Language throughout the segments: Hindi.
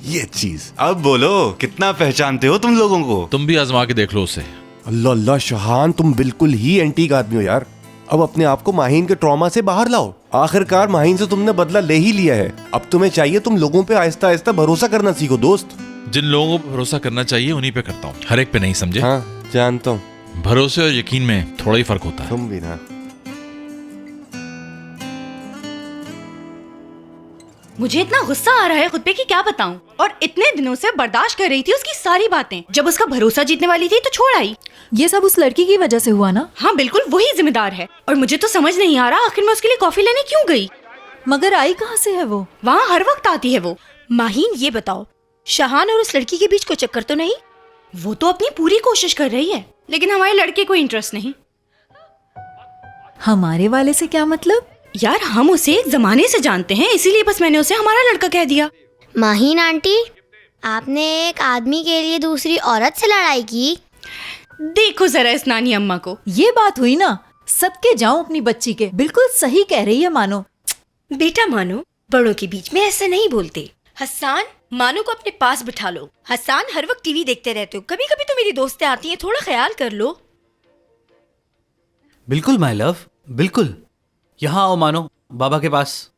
ये चीज। अब बोलो, कितना पहचानते हो तुम लोगों को? तुम भी आजमा के देख लो उसे। अल्लाह अल्लाह शहान, तुम बिल्कुल ही एंटीक आदमी हो यार। अब अपने आप को माहीन के ट्रॉमा से बाहर लाओ। आखिरकार माहीन से तुमने बदला ले ही लिया है। अब तुम्हें चाहिए तुम लोगों पे आहिस्ता आहिस्ता भरोसा करना सीखो दोस्त। जिन लोगों को भरोसा करना चाहिए उन्हीं पे करता हूँ, हर एक पे नहीं, समझे? हाँ जानता हूँ। भरोसे और यकीन में थोड़ा ही फर्क होता है। तुम भी ना। मुझे इतना गुस्सा आ रहा है खुद पे कि क्या बताऊं। और इतने दिनों से बर्दाश्त कर रही थी उसकी सारी बातें। जब उसका भरोसा जीतने वाली थी तो छोड़ आई। ये सब उस लड़की की वजह से हुआ ना? हाँ बिल्कुल, वही जिम्मेदार है। और मुझे तो समझ नहीं आ रहा आखिर मैं उसके लिए कॉफी लेने क्यों गई। मगर आई कहाँ से है वो? वहाँ हर वक्त आती है वो। माहीन ये बताओ, शहान और उस लड़की के बीच कोई चक्कर तो नहीं? वो तो अपनी पूरी कोशिश कर रही है, लेकिन हमारे लड़के को इंटरेस्ट नहीं। हमारे वाले से क्या मतलब? यार हम उसे एक जमाने से जानते हैं, इसीलिए बस मैंने उसे हमारा लड़का कह दिया। माहीन आंटी, आपने एक आदमी के लिए दूसरी औरत से लड़ाई की? देखो जरा इस नानी अम्मा को। ये बात हुई ना, सदके जाऊं अपनी बच्ची के। बिल्कुल सही कह रही है मानो। बेटा मानो, बड़ों के बीच में ऐसे नहीं बोलते। हसन, मानो को अपने पास बिठा लो। हसन, हर वक्त टीवी देखते रहते हो, कभी कभी तो मेरी दोस्तें आती हैं, थोड़ा ख्याल कर लो। बिल्कुल माय लव, बिल्कुल। यहाँ आओ मानो, बाबा के पास।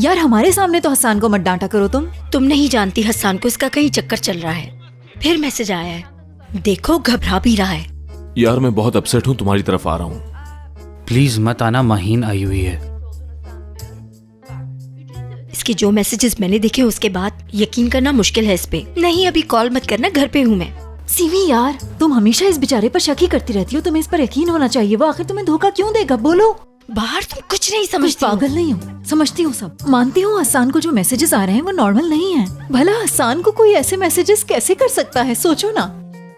यार हमारे सामने तो हसन को मत डांटा करो तुम नहीं जानती हसन को इसका कहीं चक्कर चल रहा है। फिर मैसेज आया है, देखो घबरा भी रहा है। यार मैं बहुत अपसेट हूँ, तुम्हारी तरफ आ रहा हूँ। प्लीज मत आना, माहीन आई हुई है। इसके जो मैसेजेस मैंने देखे उसके बाद यकीन करना मुश्किल है इस पे। नहीं अभी कॉल मत करना, घर पे हूँ मैं। सीवी यार, तुम हमेशा इस बेचारे पर शक ही करती रहती हो। तुम्हें इस पर यकीन होना चाहिए। वो आखिर तुम्हें धोखा क्यों देगा? बोलो। बाहर तुम कुछ नहीं कुछ समझती हो। पागल नहीं हूँ, समझती हूँ सब। मानती हूँ हसन को जो मैसेजेस आ रहे हैं वो नॉर्मल नहीं है। भला हसन को कोई ऐसे मैसेजेस कैसे कर सकता है, सोचो ना।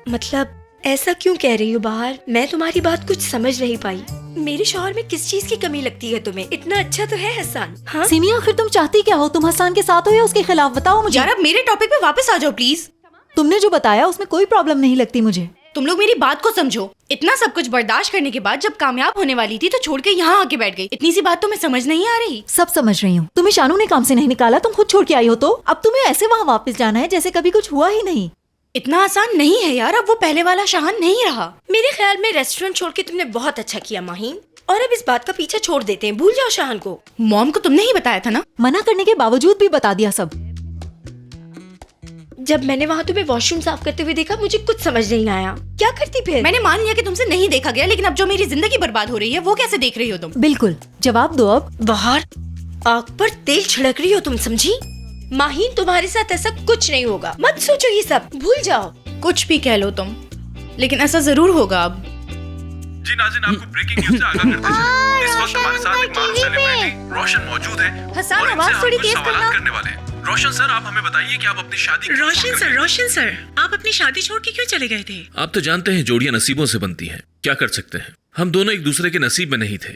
मतलब ऐसा क्यों कह रही हो बाहर? मैं तुम्हारी बात कुछ समझ नहीं पाई। मेरे शौहर में किस चीज की कमी लगती है तुम्हें? इतना अच्छा तो है हसन। हाँ सिमी, आखिर तुम चाहती क्या हो? तुम हसन के साथ हो या उसके खिलाफ? बताओ मुझे। यार अब मेरे टॉपिक पे वापस आ जाओ प्लीज। तुमने जो बताया उसमें कोई प्रॉब्लम नहीं लगती मुझे। तुम लोग मेरी बात को समझो। इतना सब कुछ बर्दाश्त करने के बाद जब कामयाब होने वाली थी तो छोड़ के यहाँ आके बैठ गई। इतनी सी बात तुम्हें समझ नहीं आ रही? सब समझ रही हूँ। तुम्हें शानू ने काम से नहीं निकाला, तुम खुद छोड़ के आई हो। तो अब तुम्हें ऐसे वहाँ वापस जाना है जैसे कभी कुछ हुआ ही नहीं। इतना आसान नहीं है यार, अब वो पहले वाला शहान नहीं रहा। मेरे ख्याल में रेस्टोरेंट छोड़ के तुमने बहुत अच्छा किया माहीन। और अब इस बात का पीछा छोड़ देते हैं, भूल जाओ शहान को। मॉम को तुमने ही बताया था ना? मना करने के बावजूद भी बता दिया सब। जब मैंने वहाँ तुम्हें वॉशरूम साफ करते हुए देखा मुझे कुछ समझ नहीं आया। क्या करती फिर? मैंने मान लिया कि तुमसे नहीं देखा गया, लेकिन अब जो मेरी जिंदगी बर्बाद हो रही है वो कैसे देख रही हो तुम? बिल्कुल, जवाब दो अब। बाहर आग पर तेल छिड़क रही हो तुम, समझी? माहीन तुम्हारे साथ ऐसा कुछ नहीं होगा, मत सोचो ये सब, भूल जाओ। कुछ भी कह लो तुम, लेकिन ऐसा जरूर होगा अब। जी नाज़रीन, आपको ब्रेकिंग न्यूज़ से आगाह करते चलें। इस वक्त हमारे साथ एक मारूफ सेलिब्रिटी रोशन मौजूद है। हसन, और इनसे आवाज हम थोड़ी कुछ तेज सवालात करना। करने वाले हैं। रोशन सर, आप हमें बताइए कि आप अपनी शादी रोशन सर, आप अपनी शादी छोड़ के क्यों चले गए थे? आप तो जानते हैं जोड़ियां नसीबों से बनती हैं, क्या कर सकते हैं। हम दोनों एक दूसरे के नसीब में नहीं थे।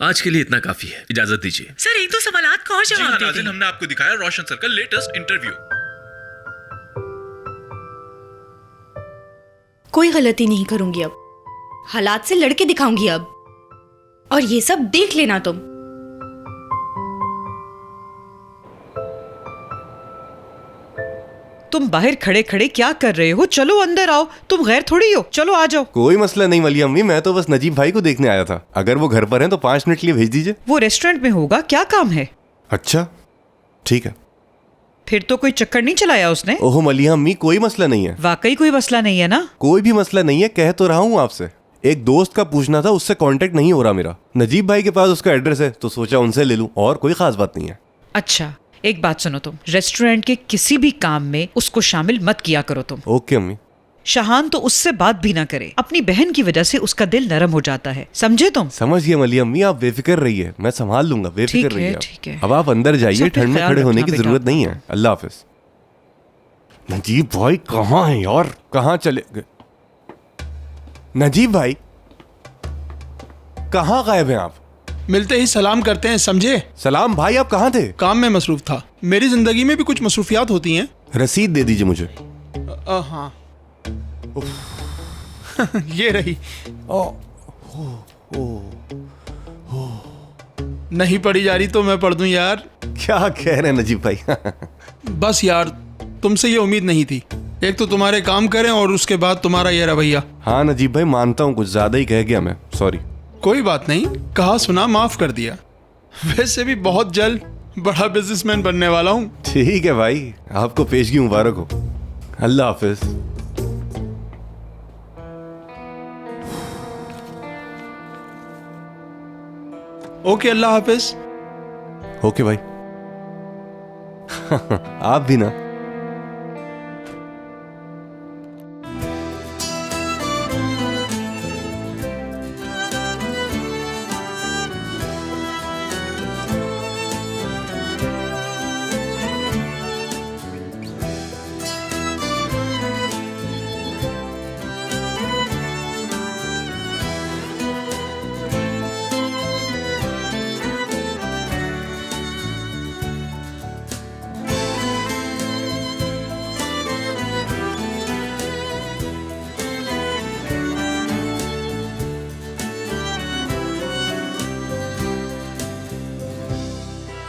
आज के लिए इतना काफी है, इजाजत दीजिए। सर एक दो सवालात का और जी हाँ जवाब दे नाज़रीन, दें। हमने आपको दिखाया रोशन सर का लेटेस्ट इंटरव्यू। कोई गलती नहीं करूंगी अब, हालात से लड़के दिखाऊंगी अब, और ये सब देख लेना तुम। तुम बाहर खड़े खड़े क्या कर रहे हो? चलो अंदर आओ, तुम गैर थोड़ी हो, चलो आ जाओ। कोई मसला नहीं वाली अम्मी, मैं तो बस नजीब भाई को देखने आया था। अगर वो घर पर हैं तो 5 मिनट के लिए भेज दीजिए। वो रेस्टोरेंट में होगा, क्या काम है? अच्छा ठीक है। फिर तो कोई चक्कर नहीं चलाया उसने? ओहो मलिया अम्मी, कोई मसला नहीं है। वाकई कोई मसला नहीं है ना? कोई भी मसला नहीं है, कह तो रहा हूँ आपसे। एक दोस्त का पूछना था, उससे कांटेक्ट नहीं हो रहा मेरा। नजीब भाई के पास उसका एड्रेस है तो सोचा उनसे ले लूं, और कोई खास बात नहीं है। अच्छा एक बात सुनो, तुम रेस्टोरेंट के किसी भी काम में उसको शामिल मत किया करो तुम। ओके अम्मी। शहान तो उससे बात भी ना करे, अपनी बहन की वजह से उसका दिल नरम हो जाता है, समझे तुम? समझ गया मलिया अम्मी, आप बेफिक्र रहिए, मैं संभाल लूंगा, बेफिक्र ठीक है, रहिए ठीक है। अब आप अंदर जाइए, सब पे ठंड में ख्याल खड़े होने रखना की बेटा जरूरत नहीं है। अल्लाह हाफिज। नजीब भाई कहाँ हैं यार, कहाँ चले गए? नजीब भाई कहाँ गायब हैं आप? मिलते ही सलाम करते हैं, समझे? सलाम भाई, आप कहाँ थे? काम में मसरूफ था। मेरी जिंदगी में भी कुछ मसरूफियात होती हैं। रसीद दे दीजिए मुझे। हाँ ये रही। नहीं पढ़ी जा रही तो मैं पढ़ दूं यार। क्या कह रहे हैं नजीब भाई? बस यार, तुमसे ये उम्मीद नहीं थी। एक तो तुम्हारे काम करें और उसके बाद तुम्हारा ये रवैया। हाँ नजीब भाई, मानता हूँ कुछ ज्यादा ही कह गया मैं, सॉरी। कोई बात नहीं, कहा सुना माफ कर दिया। वैसे भी बहुत जल्द बड़ा बिजनेसमैन बनने वाला हूँ। ठीक है भाई, आपको पेशगी मुबारक हो। अल्लाह हाफिज। ओके, अल्लाह हाफिज। ओके भाई। आप भी ना।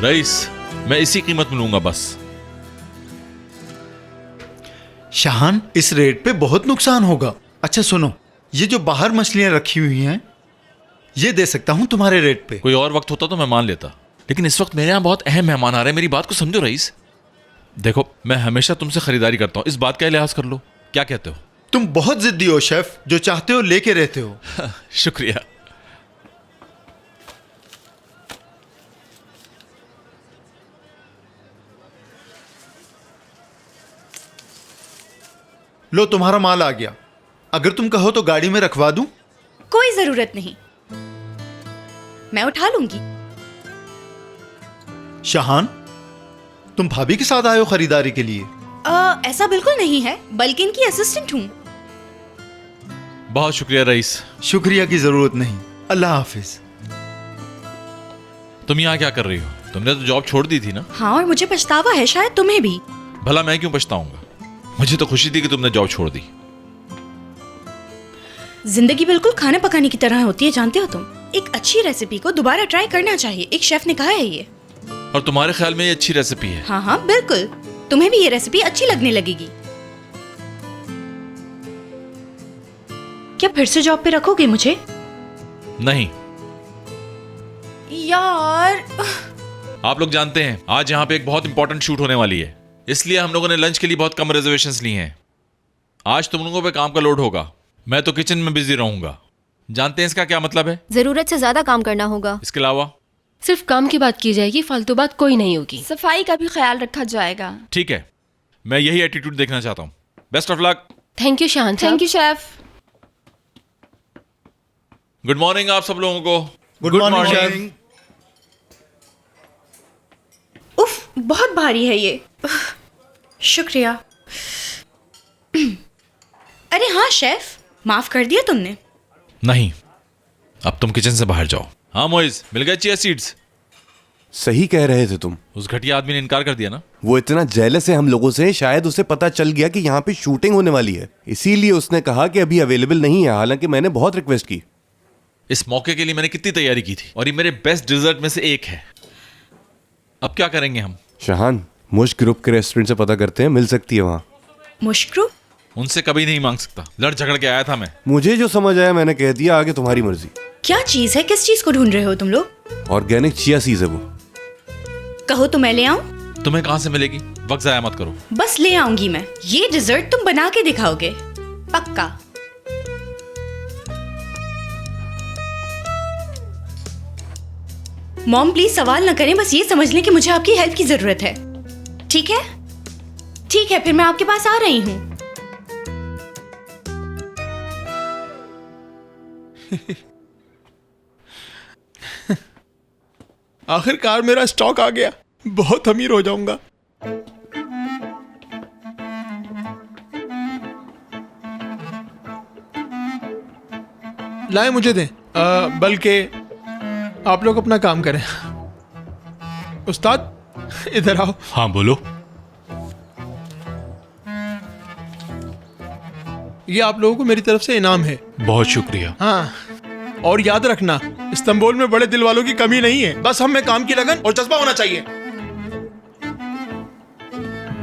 रईस, मैं इसी कीमत में लूंगा बस। शाहान, इस रेट पे बहुत नुकसान होगा। अच्छा सुनो, ये जो बाहर मछलियां रखी हुई हैं, ये दे सकता हूं तुम्हारे रेट पे। कोई और वक्त होता तो मैं मान लेता, लेकिन इस वक्त मेरे यहाँ बहुत अहम मेहमान आ रहे हैं। मेरी बात को समझो रईस। देखो, मैं हमेशा तुमसे खरीदारी करता हूँ, इस बात का लिहाज कर लो। क्या कहते हो? तुम बहुत जिद्दी हो शेफ, जो चाहते हो लेके रहते हो। शुक्रिया। लो, तुम्हारा माल आ गया। अगर तुम कहो तो गाड़ी में रखवा दूं? कोई जरूरत नहीं, मैं उठा लूंगी। शाहान, तुम भाभी के साथ आए हो खरीदारी के लिए? ऐसा बिल्कुल नहीं है, बल्कि इनकी असिस्टेंट हूँ। बहुत शुक्रिया रईस। शुक्रिया की जरूरत नहीं। अल्लाह हाफिज। तुम यहाँ क्या कर रही हो? तुमने तो जॉब छोड़ दी थी ना? हाँ, और मुझे पछतावा है, शायद तुम्हें भी। भला मैं क्यों पछताऊंगा? मुझे तो खुशी थी कि तुमने जॉब छोड़ दी। जिंदगी बिल्कुल खाना पकाने की तरह होती है, जानते हो तुम। एक अच्छी रेसिपी को दोबारा ट्राई करना चाहिए, एक शेफ ने कहा है ये। और तुम्हारे ख्याल में ये अच्छी रेसिपी है? हाँ हाँ बिल्कुल, तुम्हें भी ये रेसिपी अच्छी लगने लगेगी। क्या फिर से जॉब पे रखोगे मुझे? नहीं यार। आप लोग जानते हैं आज यहाँ पे एक बहुत इंपॉर्टेंट शूट होने वाली है, इसलिए हम लोगों ने लंच के लिए बहुत कम रिजर्वेशंस ली हैं। आज तुम लोगों पे काम का लोड होगा, मैं तो किचन में बिजी रहूंगा। जानते हैं इसका क्या मतलब है? जरूरत से ज्यादा काम करना होगा। इसके अलावा सिर्फ काम की बात की जाएगी, फालतू बात कोई नहीं होगी। सफाई का भी ख्याल रखा जाएगा। ठीक है, मैं यही एटीट्यूड देखना चाहता हूँ। Best of luck. Thank you Shahan. Thank you chef. Good morning आप सब लोगों को। Good morning. उफ, बहुत भारी है ये। शुक्रिया। अरे हाँ शेफ, माफ कर दिया तुमने? नहीं, अब तुम किचन से बाहर जाओ। हाँ मोइज, मिल गए चिया सीड्स? सही कह रहे थे तुम। उस घटिया आदमी ने इनकार कर दिया ना। वो इतना जेलस है हम लोगों से, शायद उसे पता चल गया कि यहाँ पे शूटिंग होने वाली है, इसीलिए उसने कहा कि अभी अवेलेबल नहीं है, हालांकि मैंने बहुत रिक्वेस्ट की। इस मौके के लिए मैंने कितनी तैयारी की थी, और ये मेरे बेस्ट डिजर्ट में से एक है। अब क्या करेंगे हम? शाहान, मुश्क ग्रुप के रेस्टोरेंट से पता करते हैं, मिल सकती है वहाँ। मुश्क ग्रुप? उनसे कभी नहीं मांग सकता, लड़ झगड़ के आया था मैं। मुझे जो समझ आया मैंने कह दिया, आगे तुम्हारी मर्जी। क्या चीज है, किस चीज को ढूंढ रहे हो तुम लोग? ऑर्गेनिक चिया सीड्स है वो। कहो तो मैं ले आऊं? तुम्हें कहाँ से मिलेगी? वक्त जाया मत करो। बस ले आऊंगी मैं। ये डिजर्ट तुम बना के दिखाओगे पक्का? मॉम प्लीज सवाल न करें, बस ये समझ लें कि मुझे आपकी हेल्प की जरूरत है। ठीक है? ठीक है, फिर मैं आपके पास आ रही हूँ। आखिरकार मेरा स्टॉक आ गया, बहुत अमीर हो जाऊंगा। लाए मुझे दें, बल्कि आप लोग अपना काम करें। उस्ताद इधर आओ। हाँ बोलो। ये आप लोगों को मेरी तरफ से इनाम है। बहुत शुक्रिया। हाँ, और याद रखना, इस्तांबुल में बड़े दिल वालों की कमी नहीं है, बस हम में काम की लगन और जज्बा होना चाहिए।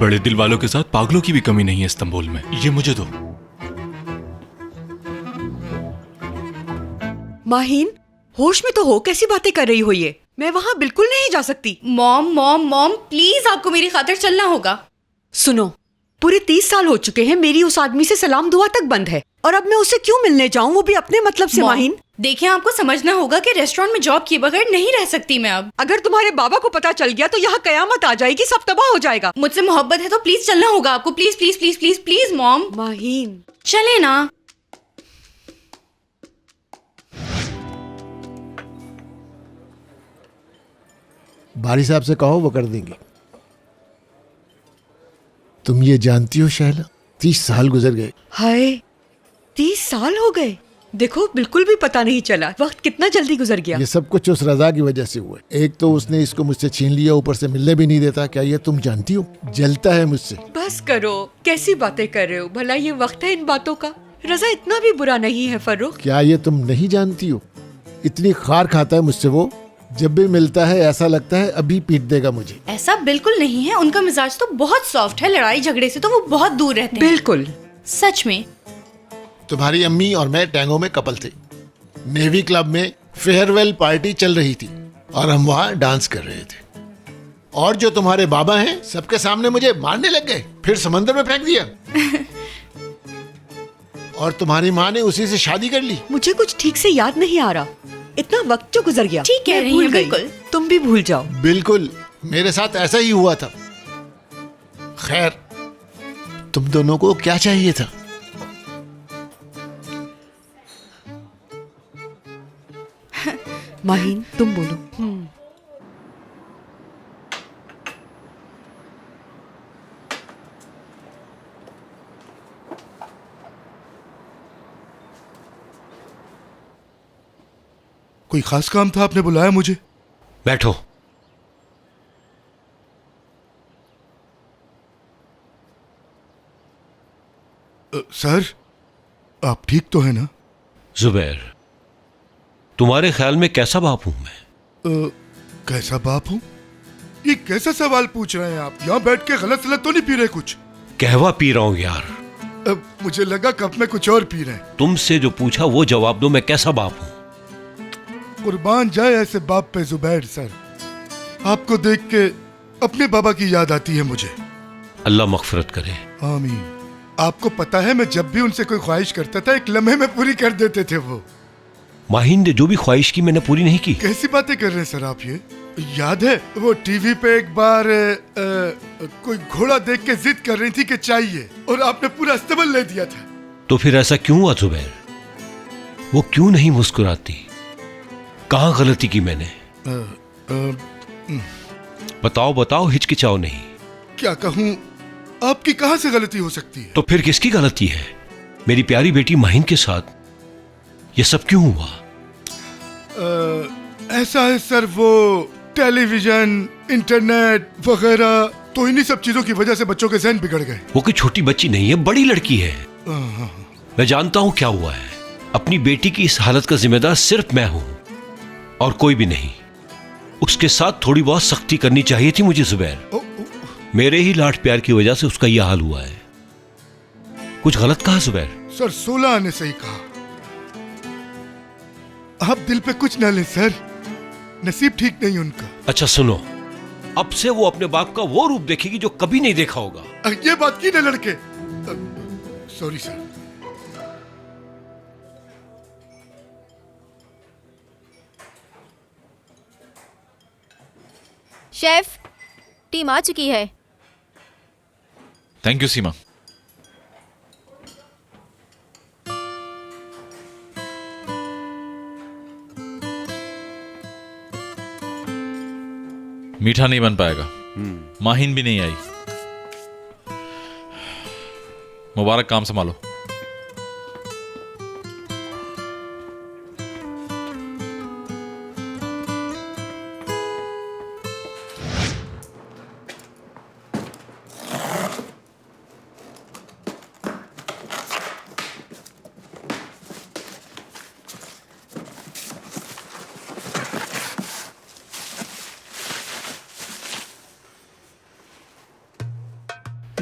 बड़े दिल वालों के साथ पागलों की भी कमी नहीं है इस्तांबुल में। ये मुझे दो। माहीन, होश में तो हो, कैसी बातें कर रही हो ये? मैं वहाँ बिल्कुल नहीं जा सकती। मॉम मॉम मॉम प्लीज, आपको मेरी खातिर चलना होगा। सुनो, पूरे 30 साल हो चुके हैं, मेरी उस आदमी से सलाम दुआ तक बंद है, और अब मैं उससे क्यों मिलने जाऊं, वो भी अपने मतलब से। माहीन, देखिए, आपको समझना होगा कि रेस्टोरेंट में जॉब किए बगैर नहीं रह सकती मैं अब। अगर तुम्हारे बाबा को पता चल गया तो यहाँ कयामत आ जाएगी, सब तबाह हो जाएगा। मुझसे मोहब्बत है तो प्लीज चलना होगा आपको, please please please please please mom. Maheen, चले ना। बारी साहब से कहो, वो कर देंगे। तुम ये जानती हो शहला, 30 साल गुजर गए। हाय, 30 साल हो गए। देखो, बिल्कुल भी पता नहीं चला, वक्त कितना जल्दी गुजर गया। ये सब कुछ उस रजा की वजह से हुआ। एक तो उसने इसको मुझसे छीन लिया, ऊपर से मिलने भी नहीं देता। क्या ये तुम जानती हो? जलता है मुझसे। बस करो, कैसी बातें कर रहे हो? भला ये वक्त है इन बातों का? रजा इतना भी बुरा नहीं है फर्रुख। क्या ये तुम नहीं जानती हो? इतनी खार खाता है मुझसे वो, जब भी मिलता है ऐसा लगता है अभी पीट देगा मुझे। ऐसा बिल्कुल नहीं है, उनका मिजाज तो बहुत सॉफ्ट है, लड़ाई झगड़े से तो वो बहुत दूर रहते हैं। बिल्कुल, सच में। तुम्हारी अम्मी और मैं टैंगो में कपल थे। नेवी क्लब में फेयरवेल पार्टी चल रही थी और हम वहाँ डांस कर रहे थे। और जो तुम्हारे बाबा हैं, सबके सामने मुझे मारने लग गए, फिर समंदर में फेंक दिया। और तुम्हारी माँ ने उसी से शादी कर ली। मुझे कुछ ठीक से याद नहीं आ रहा, इतना वक्त जो गुजर गया। ठीक कह रही हैं, बिल्कुल। तुम भी भूल जाओ। बिल्कुल, मेरे साथ ऐसा ही हुआ था। खैर, तुम दोनों को क्या चाहिए था? माहीन, तुम बोलो। कोई खास काम था, आपने बुलाया मुझे? बैठो। सर, आप ठीक तो है ना? जुबैर, तुम्हारे ख्याल में कैसा बाप हूं मैं? कैसा बाप हूं? ये कैसा सवाल पूछ रहे हैं आप? यहाँ बैठ के गलत सलत तो नहीं पी रहे कुछ? कहवा पी रहा हूं यार। मुझे लगा कप में कुछ और पी रहे हैं। तुमसे जो पूछा वो जवाब दो, मैं कैसा बाप हूं? कुर्बान जाए ऐसे बाप पे जुबैर सर। आपको देख के अपने बाबा की याद आती है मुझे। अल्लाह मगफिरत करे। आमीन। आपको पता है, मैं जब भी उनसे कोई ख्वाहिश करता था, एक लम्हे में पूरी कर देते थे वो। माहीन ने जो भी ख्वाहिश की मैंने पूरी नहीं की। कैसी बातें कर रहे हैं सर आप ये? याद है वो टीवी पे एक बार कोई घोड़ा देख के जिद कर रही थी कि चाहिए, और आपने पूरा अस्तबल ले दिया था। तो फिर ऐसा क्यों हुआ जुबैर? वो क्यों नहीं मुस्कुराती? कहाँ गलती की मैंने? बताओ बताओ, हिचकिचाओ नहीं। क्या कहूँ, आपकी कहाँ से गलती हो सकती है? तो फिर किसकी गलती है? मेरी प्यारी बेटी माहीन के साथ ये सब क्यों हुआ? ऐसा है सर, वो टेलीविजन, इंटरनेट वगैरह, तो इन्हीं सब चीजों की वजह से बच्चों के ज़हन बिगड़ गए। वो कोई छोटी बच्ची नहीं है, बड़ी लड़की है। मैं जानता हूं क्या हुआ है। अपनी बेटी की इस हालत का जिम्मेदार सिर्फ मैं हूं और कोई भी नहीं। उसके साथ थोड़ी बहुत सख्ती करनी चाहिए थी मुझे जुबैर। मेरे ही लाड प्यार की वजह से उसका यह हाल हुआ है। कुछ गलत कहा जुबैर? सर 16 ने सही कहा। आप दिल पे कुछ ना लें सर, नसीब ठीक नहीं उनका। अच्छा सुनो, अब से वो अपने बाप का वो रूप देखेगी जो कभी नहीं देखा होगा। ये बात की ना लड़के। Sorry sir. शेफ, टीम आ चुकी है। थैंक यू सीमा। मीठा नहीं बन पाएगा। माहीन भी नहीं आई। मुबारक, काम संभालो।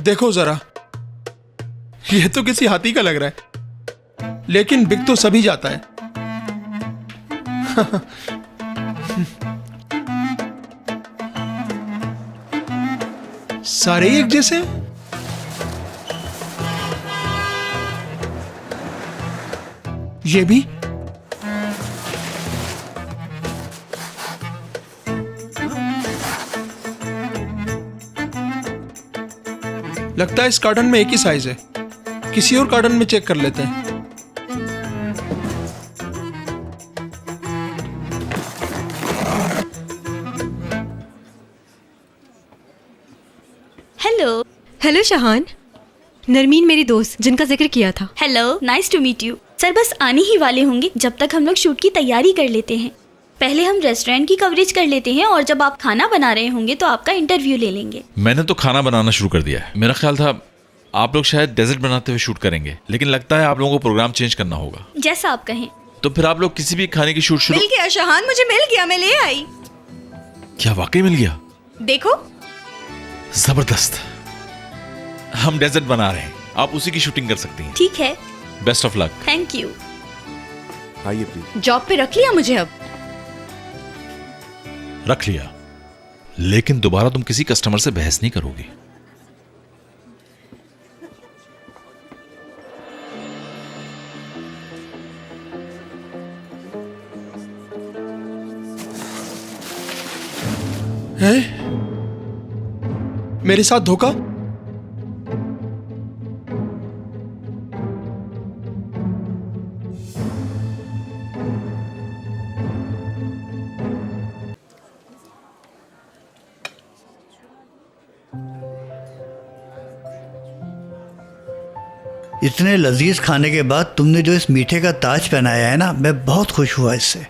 देखो जरा, ये तो किसी हाथी का लग रहा है, लेकिन बिक तो सभी जाता है। सारे एक जैसे हैं। ये भी लगता है इस कार्टन में एक ही साइज है, किसी और कार्टन में चेक कर लेते हैं। हेलो। हेलो शाहान, नरमीन मेरी दोस्त जिनका जिक्र किया था। Hello, nice to meet you. Sir बस आने ही वाले होंगे, जब तक हम लोग शूट की तैयारी कर लेते हैं। पहले हम रेस्टोरेंट की कवरेज कर लेते हैं और जब आप खाना बना रहे होंगे तो आपका इंटरव्यू ले लेंगे। मैंने तो खाना बनाना शुरू कर दिया है। मेरा ख्याल था आप लोग शायद डेजर्ट बनाते हुए शूट करेंगे, लेकिन लगता है आप लोगों को प्रोग्राम चेंज करना होगा। जैसा आप कहें। तो फिर आप लोग किसी भी खाने की शूट शुरू। मिल गया शाहान, मुझे मिल गया, मैं ले आई। क्या वाकई मिल गया? देखो, जबरदस्त। हम डेजर्ट बना रहे हैं, आप उसी की शूटिंग कर सकती हैं। ठीक है, best of luck. Thank you. आइए प्लीज। जॉब पे रख लिया मुझे अब? रख लिया, लेकिन दोबारा तुम किसी कस्टमर से बहस नहीं करोगी। हैं? मेरे साथ धोखा? इतने लजीज खाने के बाद तुमने जो इस मीठे का ताज पहनाया है ना, मैं बहुत खुश हुआ इससे।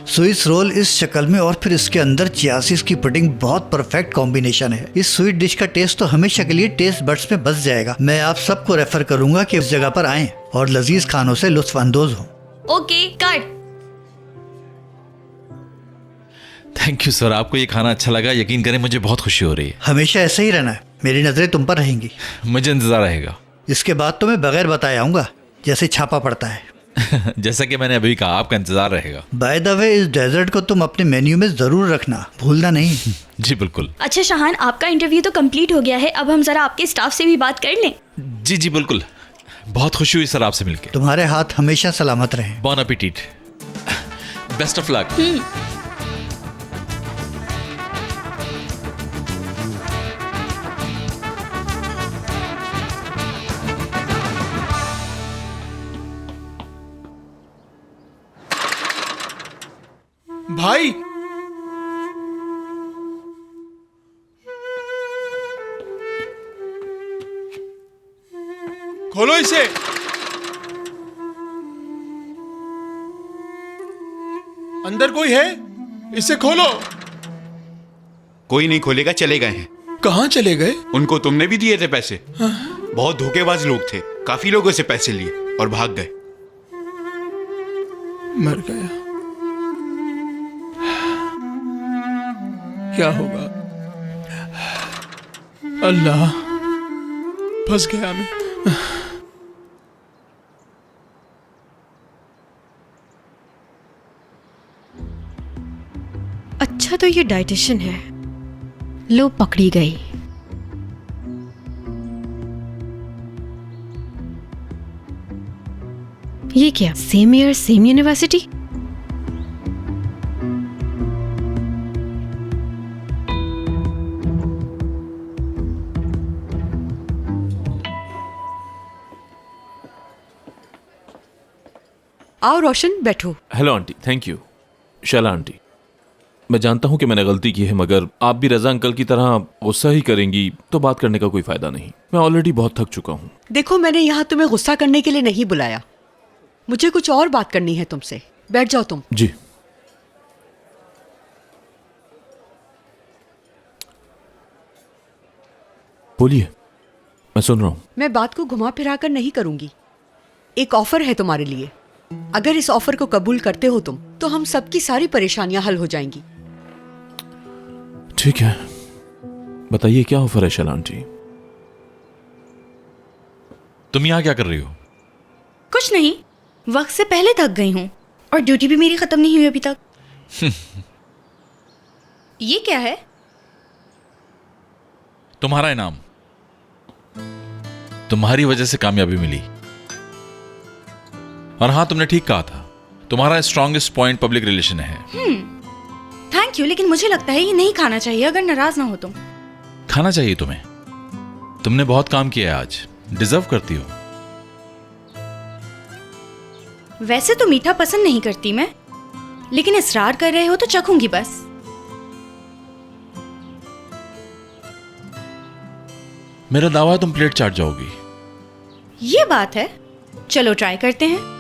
स्विस रोल इस शक्ल में और फिर इसके अंदर चियासीस की पुडिंग, बहुत परफेक्ट कॉम्बिनेशन है। इस स्वीट डिश का टेस्ट तो हमेशा के लिए टेस्ट बड्स में बस जाएगा। मैं आप सबको रेफर करूंगा कि इस जगह पर आएं और लजीज खानों से लुत्फ अंदोज हों। Okay, cut. Thank you sir, आपको ये खाना अच्छा लगा। यकीन करें मुझे बहुत खुशी हो रही है। हमेशा ऐसे ही रहना है, मेरी नजरें तुम पर रहेंगी। मुझे इंतजार रहेगा। इसके बाद तो मैं बगैर बताए आऊंगा, जैसे छापा पड़ता है। जैसा कि मैंने अभी कहा, आपका इंतजार रहेगा। बाय द वे, इस डेजर्ट को तुम अपने मेन्यू में जरूर रखना, भूलना नहीं। जी बिल्कुल। अच्छा शाहान, आपका इंटरव्यू तो कंप्लीट हो गया है, अब हम जरा आपके स्टाफ से भी बात कर लें। जी जी बिल्कुल, बहुत खुशी हुई सर आपसे मिलकर। तुम्हारे हाथ हमेशा सलामत रहें। बॉन एपेटिट, बेस्ट ऑफ लक। भाई, खोलो इसे। अंदर कोई है? इसे खोलो। कोई नहीं खोलेगा, चले गए हैं। कहाँ चले गए? उनको तुमने भी दिए थे पैसे। बहुत धोखेबाज लोग थे, काफी लोगों से पैसे लिए और भाग गए। मर गया। क्या होगा? अल्लाह, फंस गया मैं। अच्छा तो ये डाइटिशियन है, लो पकड़ी गई। ये क्या, सेम ईयर सेम यूनिवर्सिटी? आओ रोशन, बैठो। Hello aunty. Thank you Shaila aunty. मैं जानता हूं कि मैंने गलती की है, मगर आप भी रजा अंकल की तरह गुस्सा ही करेंगी तो बात करने का कोई फायदा नहीं। मैं ऑलरेडी बहुत थक चुका हूं। देखो, मैंने यहाँ तुम्हें गुस्सा करने के लिए नहीं बुलाया, मुझे कुछ और बात करनी है तुमसे। बैठ जाओ तुम। जी। बोलिए, मैं सुन रहा हूं। मैं बात को घुमा फिरा कर नहीं करूंगी। एक ऑफर है तुम्हारे लिए, अगर इस ऑफर को कबूल करते हो तुम, तो हम सबकी सारी परेशानियां हल हो जाएंगी। ठीक है, बताइए क्या ऑफर है शैला आंटी। तुम यहाँ क्या कर रही हो? कुछ नहीं, वक्त से पहले थक गई हूँ और ड्यूटी भी मेरी खत्म नहीं हुई अभी तक। ये क्या है? तुम्हारा इनाम। तुम्हारी वजह से कामयाबी मिली। और हाँ, तुमने ठीक कहा था, तुम्हारा स्ट्रॉन्गेस्ट पॉइंट पब्लिक रिलेशन है। थैंक यू, लेकिन मुझे लगता है ये नहीं खाना चाहिए, अगर नाराज ना हो तुम। खाना चाहिए तुम्हें। तुमने बहुत काम किया है आज, डिजर्व करती हो। वैसे तो मीठा पसंद नहीं करती मैं, लेकिन इसरार कर रहे हो तो चखूंगी बस। मेरा दावा है तुम प्लेट चाट जाओगी। ये बात है, चलो ट्राई करते हैं।